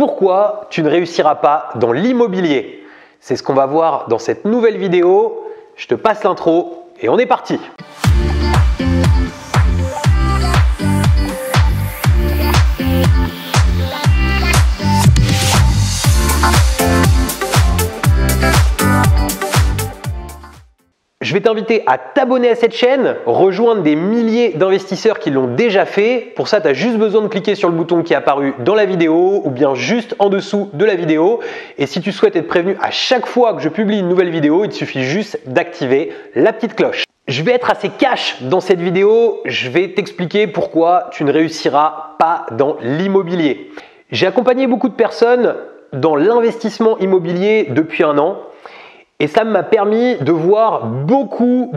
Pourquoi tu ne réussiras pas dans l'immobilier? C'est ce qu'on va voir dans cette nouvelle vidéo. Je te passe l'intro et on est parti. Je vais t'inviter à t'abonner à cette chaîne, rejoindre des milliers d'investisseurs qui l'ont déjà fait. Pour ça, tu as juste besoin de cliquer sur le bouton qui est apparu dans la vidéo ou bien juste en dessous de la vidéo. Et si tu souhaites être prévenu à chaque fois que je publie une nouvelle vidéo, il te suffit juste d'activer la petite cloche. Je vais être assez cash dans cette vidéo. Je vais t'expliquer pourquoi tu ne réussiras pas dans l'immobilier. J'ai accompagné beaucoup de personnes dans l'investissement immobilier depuis un an. Et ça m'a permis de voir beaucoup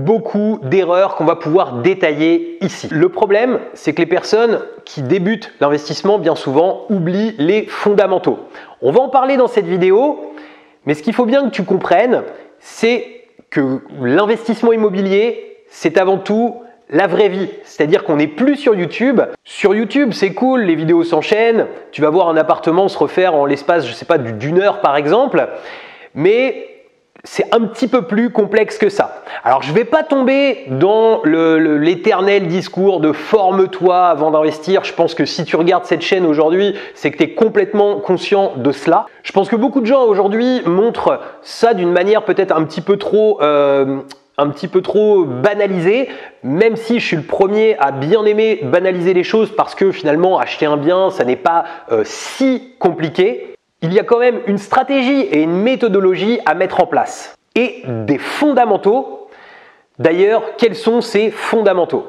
d'erreurs qu'on va pouvoir détailler ici. Le problème, c'est que les personnes qui débutent l'investissement, bien souvent, oublient les fondamentaux. On va en parler dans cette vidéo, mais ce qu'il faut bien que tu comprennes, c'est que l'investissement immobilier, c'est avant tout la vraie vie. C'est-à-dire qu'on n'est plus sur YouTube. Sur YouTube, c'est cool, les vidéos s'enchaînent. Tu vas voir un appartement se refaire en l'espace, je sais pas, d'une heure par exemple. Mais c'est un petit peu plus complexe que ça. Alors, je ne vais pas tomber dans l'éternel discours de forme-toi avant d'investir. Je pense que si tu regardes cette chaîne aujourd'hui, c'est que tu es complètement conscient de cela. Je pense que beaucoup de gens aujourd'hui montrent ça d'une manière peut-être un petit peu trop banalisée, même si je suis le premier à bien aimer banaliser les choses parce que finalement, acheter un bien, ça n'est pas si compliqué. Il y a quand même une stratégie et une méthodologie à mettre en place et des fondamentaux. D'ailleurs, quels sont ces fondamentaux?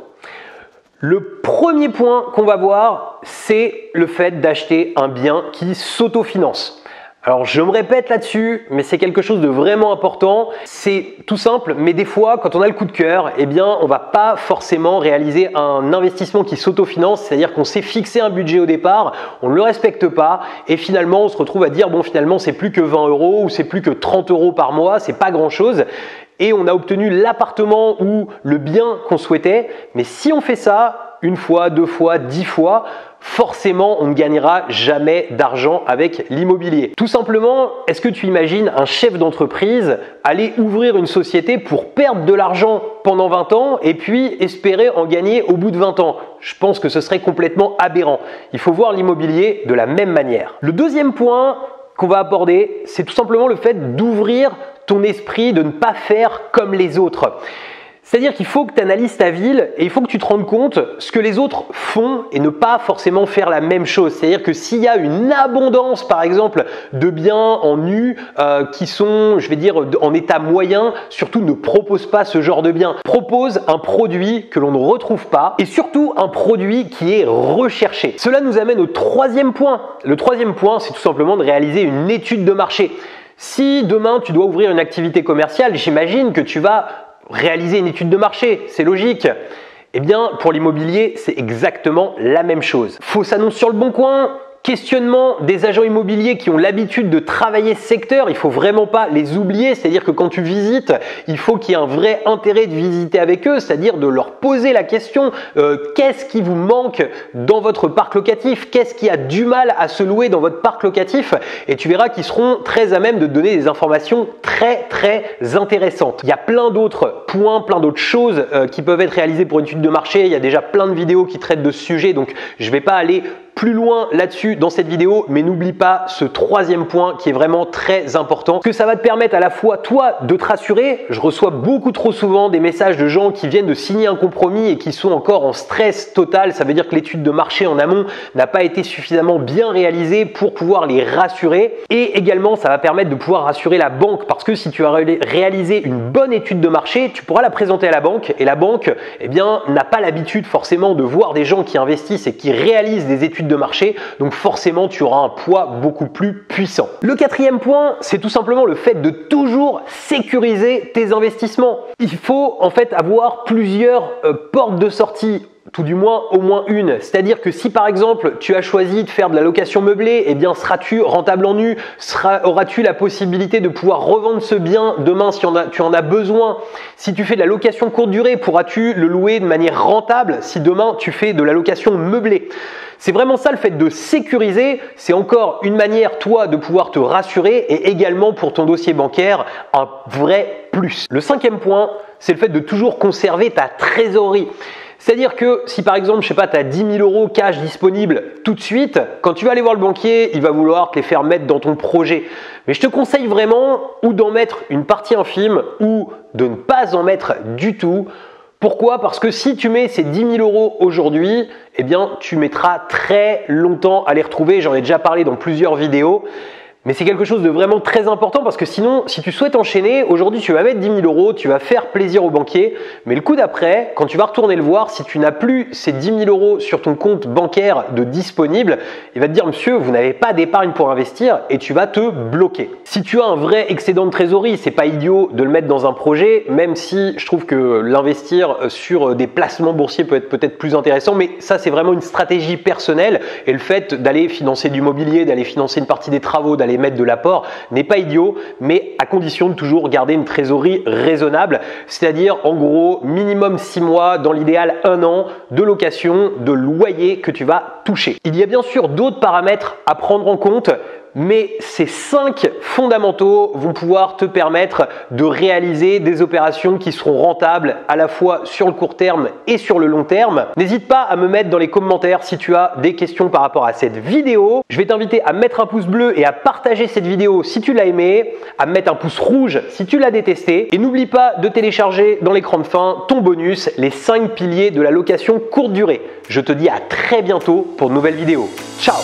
Le premier point qu'on va voir, c'est le fait d'acheter un bien qui s'autofinance. Alors, je me répète là-dessus, mais c'est quelque chose de vraiment important. C'est tout simple, mais des fois, quand on a le coup de cœur, eh bien, on va pas forcément réaliser un investissement qui s'autofinance, c'est-à-dire qu'on s'est fixé un budget au départ, on ne le respecte pas, et finalement, on se retrouve à dire, bon, finalement, c'est plus que 20 € ou c'est plus que 30 € par mois, c'est pas grand-chose. Et on a obtenu l'appartement ou le bien qu'on souhaitait. Mais si on fait ça une fois, deux fois, 10 fois, forcément, on ne gagnera jamais d'argent avec l'immobilier. Tout simplement, est-ce que tu imagines un chef d'entreprise aller ouvrir une société pour perdre de l'argent pendant 20 ans et puis espérer en gagner au bout de 20 ans? Je pense que ce serait complètement aberrant. Il faut voir l'immobilier de la même manière. Le deuxième point qu'on va aborder, c'est tout simplement le fait d'ouvrir ton esprit, de ne pas faire comme les autres. C'est-à-dire qu'il faut que tu analyses ta ville et il faut que tu te rendes compte ce que les autres font et ne pas forcément faire la même chose. C'est-à-dire que s'il y a une abondance, par exemple, de biens en nu qui sont, je vais dire, en état moyen, surtout ne propose pas ce genre de biens. Propose un produit que l'on ne retrouve pas et surtout un produit qui est recherché. Cela nous amène au troisième point. Le troisième point, c'est tout simplement de réaliser une étude de marché. Si demain tu dois ouvrir une activité commerciale, j'imagine que tu vas réaliser une étude de marché, c'est logique. Eh bien, pour l'immobilier, c'est exactement la même chose. Fausse annonce sur le bon coin, questionnement des agents immobiliers qui ont l'habitude de travailler ce secteur, il faut vraiment pas les oublier, c'est-à-dire que quand tu visites, il faut qu'il y ait un vrai intérêt de visiter avec eux, c'est-à-dire de leur poser la question qu'est-ce qui vous manque dans votre parc locatif, qu'est-ce qui a du mal à se louer dans votre parc locatif, et tu verras qu'ils seront très à même de te donner des informations très intéressantes. Il y a plein d'autres points, plein d'autres choses qui peuvent être réalisées pour une étude de marché, il y a déjà plein de vidéos qui traitent de ce sujet, donc je ne vais pas aller plus loin là-dessus dans cette vidéo, mais n'oublie pas ce troisième point qui est vraiment très important, que ça va te permettre à la fois toi de te rassurer. Je reçois beaucoup trop souvent des messages de gens qui viennent de signer un compromis et qui sont encore en stress total. Ça veut dire que l'étude de marché en amont n'a pas été suffisamment bien réalisée pour pouvoir les rassurer. Et également, ça va permettre de pouvoir rassurer la banque parce que si tu as réalisé une bonne étude de marché, tu pourras la présenter à la banque et la banque, eh bien, n'a pas l'habitude forcément de voir des gens qui investissent et qui réalisent des études de marché, donc forcément tu auras un poids beaucoup plus puissant. Le quatrième point, c'est tout simplement le fait de toujours sécuriser tes investissements. Il faut en fait avoir plusieurs portes de sortie tout du moins au moins une. C'est-à-dire que si par exemple tu as choisi de faire de la location meublée, eh bien seras-tu rentable en nu? Auras-tu la possibilité de pouvoir revendre ce bien demain si tu en as besoin? Si tu fais de la location courte durée, pourras-tu le louer de manière rentable si demain tu fais de la location meublée? C'est vraiment ça le fait de sécuriser, c'est encore une manière toi de pouvoir te rassurer et également pour ton dossier bancaire un vrai plus. Le cinquième point, c'est le fait de toujours conserver ta trésorerie. C'est-à-dire que si par exemple, je sais pas, tu as 10 000 euros cash disponibles tout de suite, quand tu vas aller voir le banquier, il va vouloir te les faire mettre dans ton projet. Mais je te conseille vraiment ou d'en mettre une partie infime ou de ne pas en mettre du tout. Pourquoi? Parce que si tu mets ces 10 000 euros aujourd'hui, eh bien, tu mettras très longtemps à les retrouver. J'en ai déjà parlé dans plusieurs vidéos. Mais c'est quelque chose de vraiment très important parce que sinon, si tu souhaites enchaîner, aujourd'hui tu vas mettre 10 000 euros, tu vas faire plaisir au banquier, mais le coup d'après, quand tu vas retourner le voir, si tu n'as plus ces 10 000 euros sur ton compte bancaire de disponible, il va te dire monsieur, vous n'avez pas d'épargne pour investir et tu vas te bloquer. Si tu as un vrai excédent de trésorerie, c'est pas idiot de le mettre dans un projet, même si je trouve que l'investir sur des placements boursiers peut être peut-être plus intéressant, mais ça c'est vraiment une stratégie personnelle et le fait d'aller financer du mobilier, d'aller financer une partie des travaux, d'aller mettre de l'apport n'est pas idiot, mais à condition de toujours garder une trésorerie raisonnable, c'est-à-dire en gros minimum 6 mois, dans l'idéal 1 an de location, de loyer que tu vas toucher. Il y a bien sûr d'autres paramètres à prendre en compte, mais ces 5 fondamentaux vont pouvoir te permettre de réaliser des opérations qui seront rentables à la fois sur le court terme et sur le long terme. N'hésite pas à me mettre dans les commentaires si tu as des questions par rapport à cette vidéo. Je vais t'inviter à mettre un pouce bleu et à partager cette vidéo si tu l'as aimée, à mettre un pouce rouge si tu l'as détesté. Et n'oublie pas de télécharger dans l'écran de fin ton bonus, les 5 piliers de la location courte durée. Je te dis à très bientôt pour de nouvelles vidéos. Ciao!